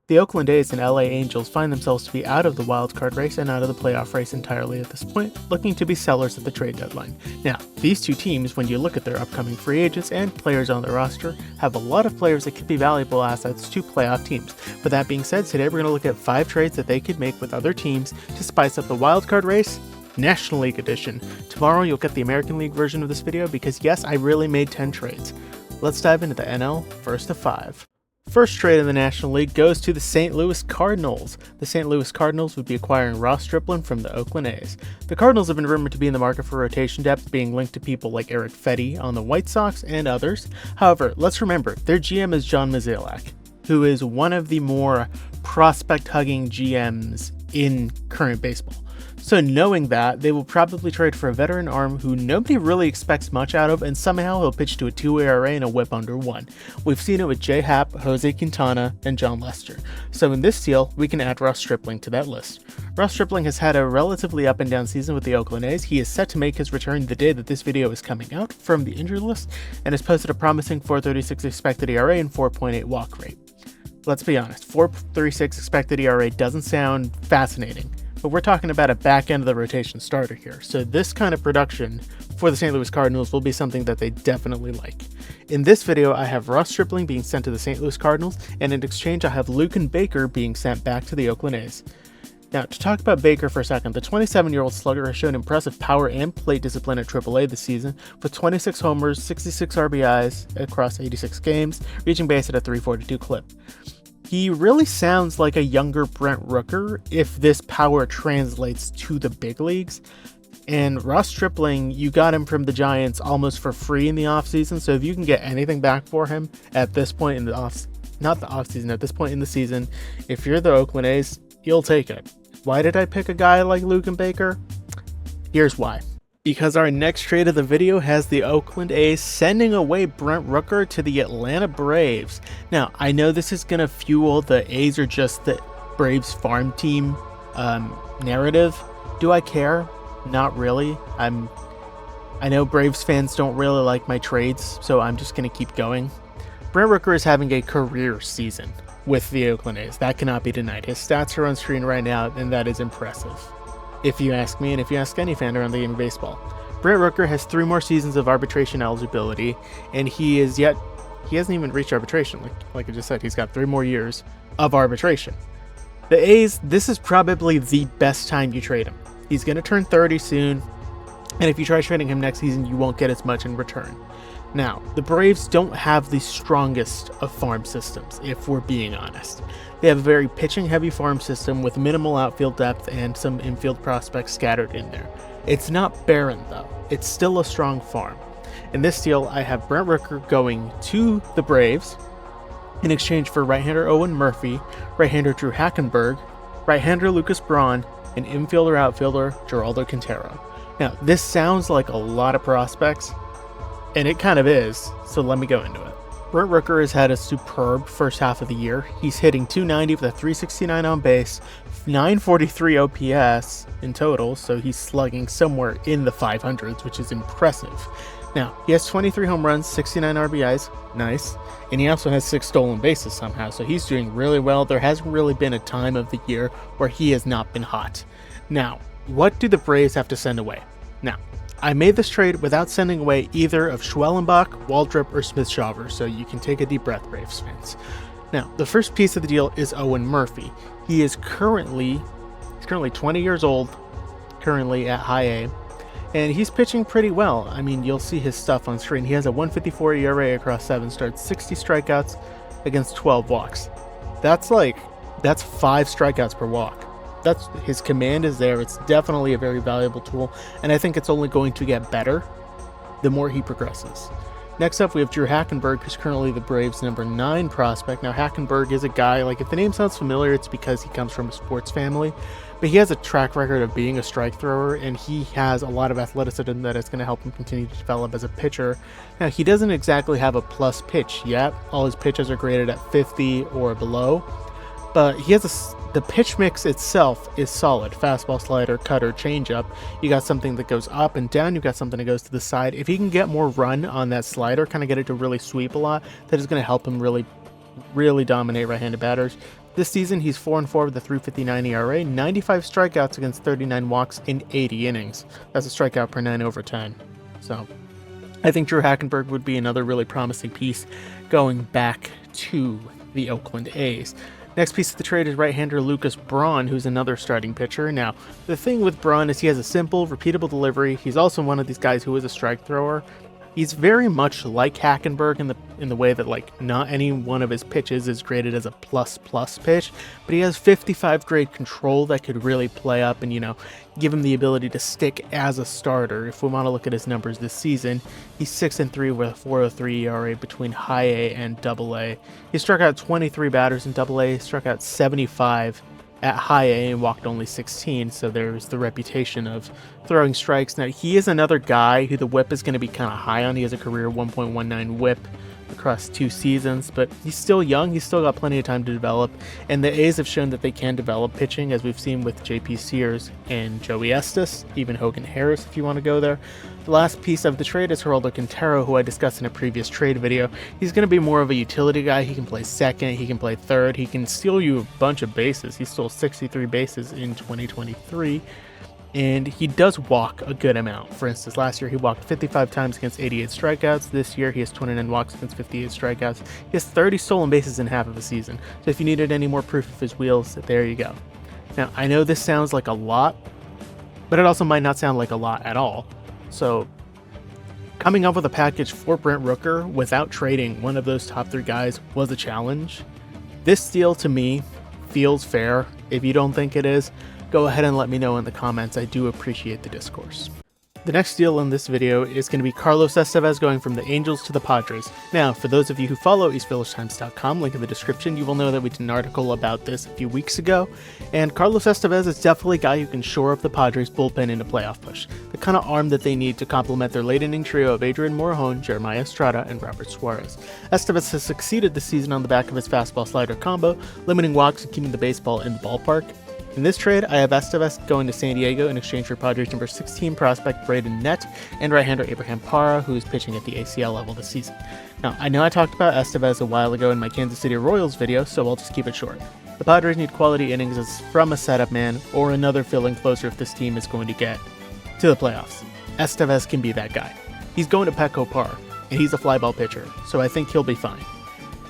The Oakland A's and LA Angels find themselves to be out of the wildcard race and out of the playoff race entirely at this point, looking to be sellers at the trade deadline. Now, these two teams, when you look at their upcoming free agents and players on their roster, have a lot of players that could be valuable assets to playoff teams. But that being said, today we're going to look at 5 trades that they could make with other teams to spice up the wildcard race, National League edition. Tomorrow you'll get the American League version of this video because yes, I really made 10 trades. Let's dive into the NL first of 5. First trade in the National League goes to the St. Louis Cardinals. The St. Louis Cardinals would be acquiring Ross Stripling from the Oakland A's. The Cardinals have been rumored to be in the market for rotation depth, being linked to people like Eric Fetty on the White Sox and others. However, let's remember, their GM is John Mozeliak, who is one of the more prospect-hugging GMs in current baseball. So knowing that, they will probably trade for a veteran arm who nobody really expects much out of, and somehow he'll pitch to a 2 ERA and a whip under 1. We've seen it with J. Happ, Jose Quintana, and John Lester. So in this deal, we can add Ross Stripling to that list. Ross Stripling has had a relatively up and down season with the Oakland A's. He is set to make his return the day that this video is coming out from the injured list, and has posted a promising .436 expected ERA and 4.8 walk rate. Let's be honest, 4.36 expected ERA doesn't sound fascinating, but we're talking about a back end of the rotation starter here, so this kind of production for the St. Louis Cardinals will be something that they definitely like. In this video, I have Ross Stripling being sent to the St. Louis Cardinals, and in exchange I have Luken Baker being sent back to the Oakland A's. Now, to talk about Baker for a second, the 27-year-old slugger has shown impressive power and plate discipline at AAA this season, with 26 homers, 66 RBIs across 86 games, reaching base at a .342 clip. He really sounds like a younger Brent Rooker if this power translates to the big leagues. And Ross Stripling, you got him from the Giants almost for free in the offseason, so if you can get anything back for him at this point in the at this point in the season, if you're the Oakland A's, you'll take it. Why did I pick a guy like Luken Baker? Here's why. Because our next trade of the video has the Oakland A's sending away Brent Rooker to the Atlanta Braves. Now, I know this is going to fuel the A's are just the Braves farm team narrative. Do I care? Not really. I know Braves fans don't really like my trades, so I'm just going to keep going. Brent Rooker is having a career season with the Oakland A's. That cannot be denied. His stats are on screen right now, and that is impressive, if you ask me, and if you ask any fan around the game of baseball. Brent Rooker has 3 more seasons of arbitration eligibility, and he hasn't even reached arbitration. Like I just said, he's got 3 more years of arbitration. The A's, this is probably the best time you trade him. He's going to turn 30 soon, and if you try trading him next season, you won't get as much in return. Now, the Braves don't have the strongest of farm systems, if we're being honest. They have a very pitching-heavy farm system with minimal outfield depth and some infield prospects scattered in there. It's not barren, though. It's still a strong farm. In this deal, I have Brent Rooker going to the Braves in exchange for right-hander Owen Murphy, right-hander Drew Hackenberg, right-hander Lucas Braun, and infielder-outfielder Geraldo Quintero. Now, this sounds like a lot of prospects, and it kind of is, so let me go into it. Brent Rooker has had a superb first half of the year. He's hitting .290 with a .369 on base, .943 OPS in total, so he's slugging somewhere in the 500s, which is impressive. Now, he has 23 home runs, 69 RBIs, nice, and he also has 6 stolen bases somehow, so he's doing really well. There hasn't really been a time of the year where he has not been hot. Now, what do the Braves have to send away? Now, I made this trade without sending away either of Schwellenbach, Waldrop, or Smith-Shawver, so you can take a deep breath, Braves fans. Now, the first piece of the deal is Owen Murphy. He is currently 20 years old, currently at high A, and he's pitching pretty well. I mean, you'll see his stuff on screen. He has a 1.54 ERA across 7 starts, 60 strikeouts against 12 walks. That's 5 strikeouts per walk. His command is there. It's definitely a very valuable tool, and I think it's only going to get better the more he progresses. Next up, we have Drew Hackenberg, who's currently the Braves' number 9 prospect. Now, Hackenberg is a guy, like, if the name sounds familiar, it's because he comes from a sports family, but he has a track record of being a strike thrower, and he has a lot of athleticism that is going to help him continue to develop as a pitcher. Now, he doesn't exactly have a plus pitch yet. All his pitches are graded at 50 or below, but he has the pitch mix itself is solid. Fastball, slider, cutter, changeup. You got something that goes up and down. You got something that goes to the side. If he can get more run on that slider, kind of get it to really sweep a lot, that is going to help him really dominate right-handed batters. This season, he's 4-4 with a 3.59 ERA, 95 strikeouts against 39 walks in 80 innings. That's a strikeout per 9/10. So I think Drew Hackenberg would be another really promising piece going back to the Oakland A's. Next piece of the trade is right-hander Lucas Braun, who's another starting pitcher. Now, the thing with Braun is he has a simple, repeatable delivery. He's also one of these guys who is a strike thrower. He's very much like Hackenberg in the way that, like, not any one of his pitches is graded as a plus pitch, but he has 55 grade control that could really play up and, give him the ability to stick as a starter. If we want to look at his numbers this season, he's 6-3 with a 4.03 ERA between high A and double A. He struck out 23 batters in double A, struck out 75 at high A and walked only 16, so there's the reputation of throwing strikes. Now, he is another guy who the whip is going to be kind of high on. He has a career 1.19 whip across 2 seasons, but he's still young. He's still got plenty of time to develop, and the A's have shown that they can develop pitching, as we've seen with JP Sears and Joey Estes, even Hogan Harris if you want to go there. The last piece of the trade is Geraldo Quintero, who I discussed in a previous trade video. He's going to be more of a utility guy. He can play second, he can play third, he can steal you a bunch of bases. He stole 63 bases in 2023. And he does walk a good amount. For instance, last year he walked 55 times against 88 strikeouts. This year he has 29 walks against 58 strikeouts. He has 30 stolen bases in half of a season. So if you needed any more proof of his wheels, there you go. Now, I know this sounds like a lot, but it also might not sound like a lot at all. So coming up with a package for Brent Rooker without trading one of those top 3 guys was a challenge. This deal to me feels fair. If you don't think it is, go ahead and let me know in the comments. I do appreciate the discourse. The next deal in this video is going to be Carlos Estevez going from the Angels to the Padres. Now, for those of you who follow EastVillageTimes.com, link in the description, you will know that we did an article about this a few weeks ago, and Carlos Estevez is definitely a guy who can shore up the Padres bullpen in a playoff push, the kind of arm that they need to complement their late inning trio of Adrian Morejon, Jeremiah Estrada, and Robert Suarez. Estevez has succeeded this season on the back of his fastball-slider combo, limiting walks and keeping the baseball in the ballpark. In this trade, I have Estevez going to San Diego in exchange for Padres number 16 prospect Braden Nett and right-hander Abraham Parra, who is pitching at the ACL level this season. Now, I know I talked about Estevez a while ago in my Kansas City Royals video, so I'll just keep it short. The Padres need quality innings as from a setup man or another filling closer if this team is going to get to the playoffs. Estevez can be that guy. He's going to Petco Park, and he's a fly ball pitcher, so I think he'll be fine.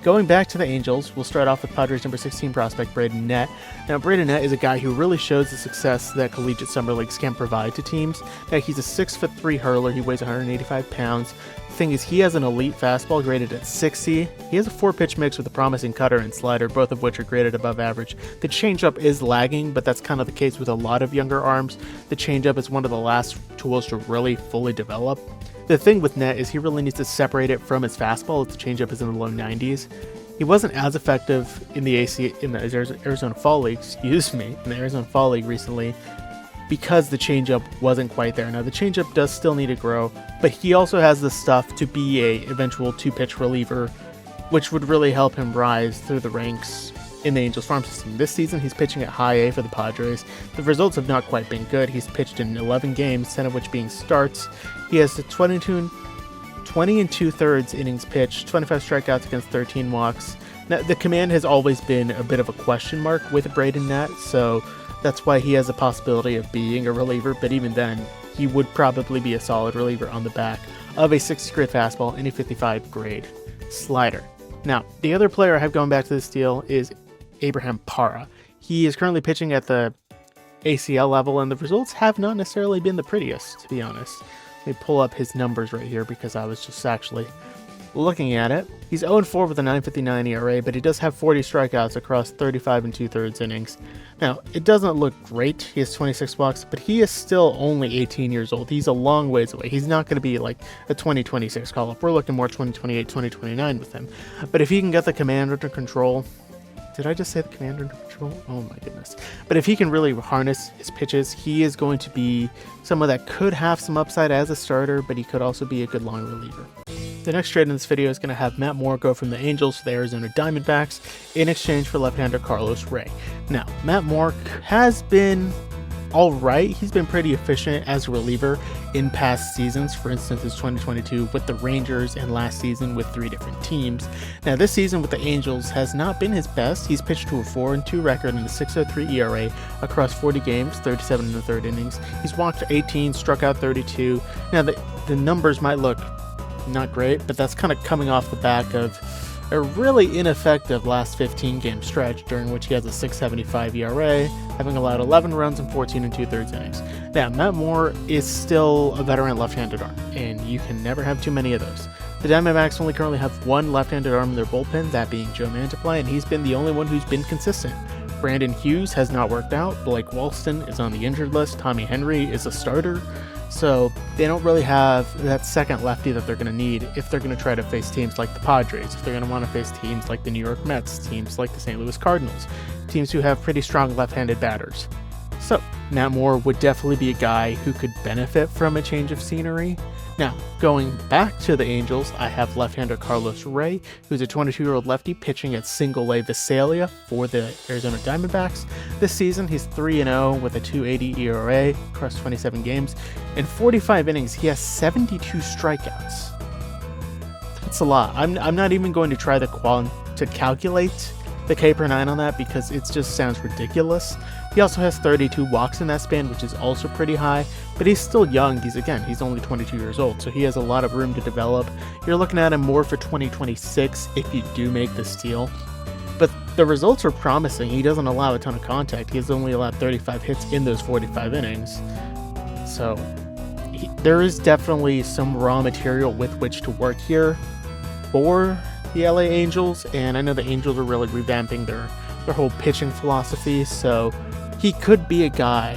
Going back to the Angels, we'll start off with Padres number 16 prospect Braden Nett. Now, Braden Nett is a guy who really shows the success that collegiate summer leagues can provide to teams. Now, he's a 6'3" hurler. He weighs 185 pounds. The thing is, he has an elite fastball graded at 60. He has a 4-pitch mix with a promising cutter and slider, both of which are graded above average. The changeup is lagging, but that's kind of the case with a lot of younger arms. The changeup is one of the last tools to really fully develop. The thing with Nett is he really needs to separate it from his fastball, as the changeup is in the low 90s. He wasn't as effective in the Arizona Fall League recently because the changeup wasn't quite there. Now, the changeup does still need to grow, but he also has the stuff to be a eventual 2-pitch reliever, which would really help him rise through the ranks in the Angels farm system. This season, he's pitching at high A for the Padres. The results have not quite been good. He's pitched in 11 games, 10 of which being starts. He has the 20 2/3 innings pitched, 25 strikeouts against 13 walks. Now, the command has always been a bit of a question mark with Braden Nett, so that's why he has a possibility of being a reliever, but even then, he would probably be a solid reliever on the back of a 60 grade fastball and a 55 grade slider. Now, the other player I have going back to this deal is Abraham Parra. He is currently pitching at the ACL level, and the results have not necessarily been the prettiest, to be honest. Let me pull up his numbers right here because I was just actually looking at it. He's 0-4 with a 9.59 ERA, but he does have 40 strikeouts across 35 2/3 innings. Now, it doesn't look great. He has 26 walks, but he is still only 18 years old. He's a long ways away. He's not going to be like a 2026 call-up. We're looking more 2028, 2029 with him. But if he can get the command under control... Did I just say the command under control? Oh my goodness. But if he can really harness his pitches, he is going to be someone that could have some upside as a starter, but he could also be a good long reliever. The next trade in this video is going to have Matt Moore go from the Angels to the Arizona Diamondbacks in exchange for left-hander Carlos Ray. Now, Matt Moore has been all right. He's been pretty efficient as a reliever in past seasons. For instance, his 2022 with the Rangers and last season with 3 different teams. Now, this season with the Angels has not been his best. He's pitched to a 4-2 record and a 6.03 ERA across 40 games, 37 in the third innings. He's walked 18, struck out 32. Now, the numbers might look not great, but that's kind of coming off the back of a really ineffective last 15 game stretch during which he has a 6.75 ERA, having allowed 11 runs in 14 and 2/3 innings. Now, Matt Moore is still a veteran left-handed arm, and you can never have too many of those. The Diamondbacks only currently have one left-handed arm in their bullpen, that being Joe Mantiply, and he's been the only one who's been consistent. Brandon Hughes has not worked out, Blake Walston is on the injured list, Tommy Henry is a starter, so they don't really have that second lefty that they're going to need if they're going to try to face teams like the Padres, if they're going to want to face teams like the New York Mets, teams like the St. Louis Cardinals, teams who have pretty strong left-handed batters. So Matt Moore would definitely be a guy who could benefit from a change of scenery. Now, going back to the Angels, I have left-hander Carlos Ray, who's a 22-year-old lefty pitching at Single-A Visalia for the Arizona Diamondbacks. This season, he's 3-0 with a 2.80 ERA across 27 games. In 45 innings, he has 72 strikeouts. That's a lot. I'm not even going to try to calculate the K per 9 on that because it just sounds ridiculous. He also has 32 walks in that span, which is also pretty high, but he's still young. He's only 22 years old, so he has a lot of room to develop. You're looking at him more for 2026 if you do make the steal. But the results are promising. He doesn't allow a ton of contact. He has only allowed 35 hits in those 45 innings. So there is definitely some raw material with which to work here for the LA Angels, and I know the Angels are really revamping their whole pitching philosophy, so he could be a guy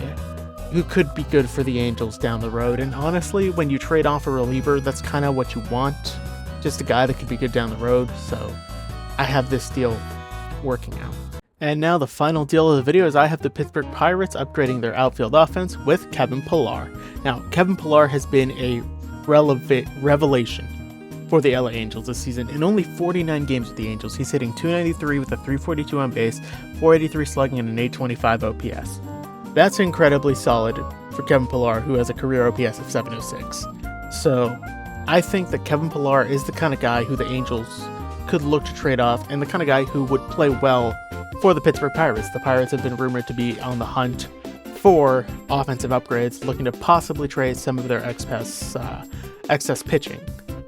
who could be good for the Angels down the road. And honestly, when you trade off a reliever, that's kind of what you want, just a guy that could be good down the road. So I have this deal working out. And now the final deal of the video is I have the Pittsburgh Pirates upgrading their outfield offense with Kevin Pillar. Now, Kevin Pillar has been a revelation for the LA Angels this season. In only 49 games with the Angels, he's hitting .293 with a .342 on base, .483 slugging, and an .825 OPS. That's incredibly solid for Kevin Pillar, who has a career OPS of .706. So I think that Kevin Pillar is the kind of guy who the Angels could look to trade off, and the kind of guy who would play well for the Pittsburgh Pirates. The Pirates have been rumored to be on the hunt for offensive upgrades, looking to possibly trade some of their excess pitching.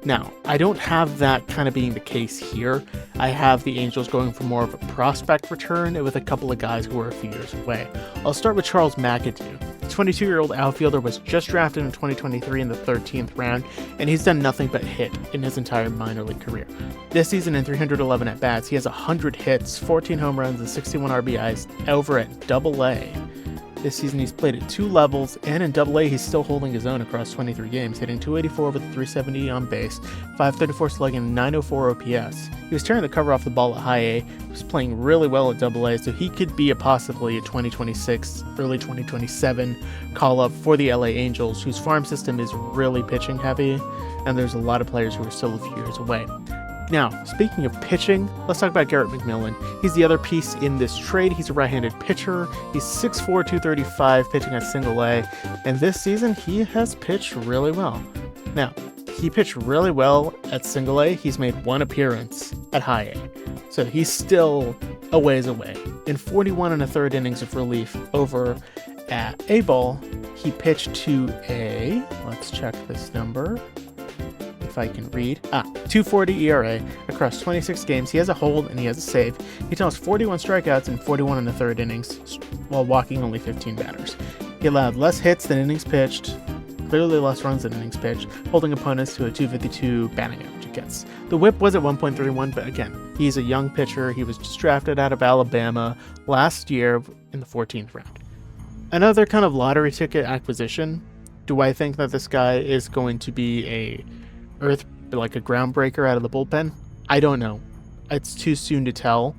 Now, I don't have that kind of being the case here. I have the Angels going for more of a prospect return with a couple of guys who are a few years away. I'll start with Charles McAdoo. The 22-year-old outfielder was just drafted in 2023 in the 13th round, and he's done nothing but hit in his entire minor league career. This season, in 311 at-bats, he has 100 hits, 14 home runs, and 61 RBIs over at Double-A. This season he's played at 2 levels, and in Double-A he's still holding his own across 23 games, hitting .284 with a .370 on base, .534 slugging, and .904 OPS. He was tearing the cover off the ball at High A, was playing really well at Double-A, so he could be possibly a 2026, early 2027 call-up for the LA Angels, whose farm system is really pitching heavy, and there's a lot of players who are still a few years away. Now, speaking of pitching, let's talk about Garrett McMillan. He's the other piece in this trade. He's a right-handed pitcher. He's 6'4", 235, pitching at Single-A, and this season he has pitched really well. Now, he pitched really well at Single-A. He's made 1 appearance at High A, so he's still a ways away. In 41 1/3 innings of relief over at A-ball, he pitched to a, let's check this number, if I can read, .240 ERA across 26 games. He has a hold and he has a save. He tossed 41 strikeouts in 41 1/3 innings while walking only 15 batters. He allowed less hits than innings pitched, clearly less runs than innings pitched, holding opponents to a .252 batting average against. The whip was at 1.31, but again, he's a young pitcher. He was just drafted out of Alabama last year in the 14th round. Another kind of lottery ticket acquisition. Do I think that this guy is going to be like a groundbreaker out of the bullpen? I don't know. It's too soon to tell,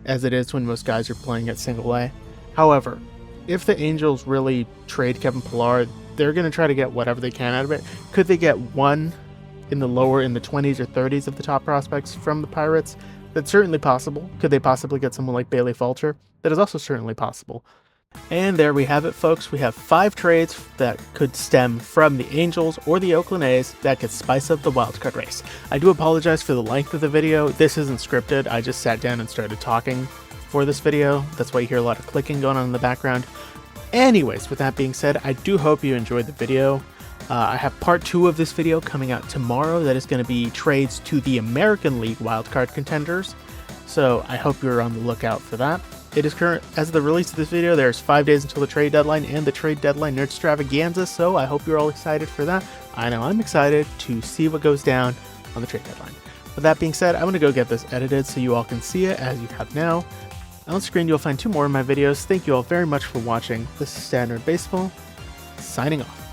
as it is when most guys are playing at Single-A. However, if the Angels really trade Kevin Pillar, they're going to try to get whatever they can out of it. Could they get one in the 20s or 30s of the top prospects from the Pirates? That's certainly possible. Could they possibly get someone like Bailey Falter? That is also certainly possible. And there we have it, folks. We have 5 trades that could stem from the Angels or the Oakland A's that could spice up the wildcard race. I do apologize for the length of the video. This isn't scripted. I just sat down and started talking for this video. That's why you hear a lot of clicking going on in the background. Anyways, with that being said, I do hope you enjoyed the video. I have part 2 of this video coming out tomorrow. That is going to be trades to the American League wildcard contenders. So I hope you're on the lookout for that. It is current as of the release of this video. There's 5 days until the trade deadline and the trade deadline nerd extravaganza, so I hope you're all excited for that. I know I'm excited to see what goes down on the trade deadline. With that being said, I'm going to go get this edited so you all can see it as you have now. On screen you'll find 2 more of my videos. Thank you all very much for watching. This is Standard Baseball, signing off.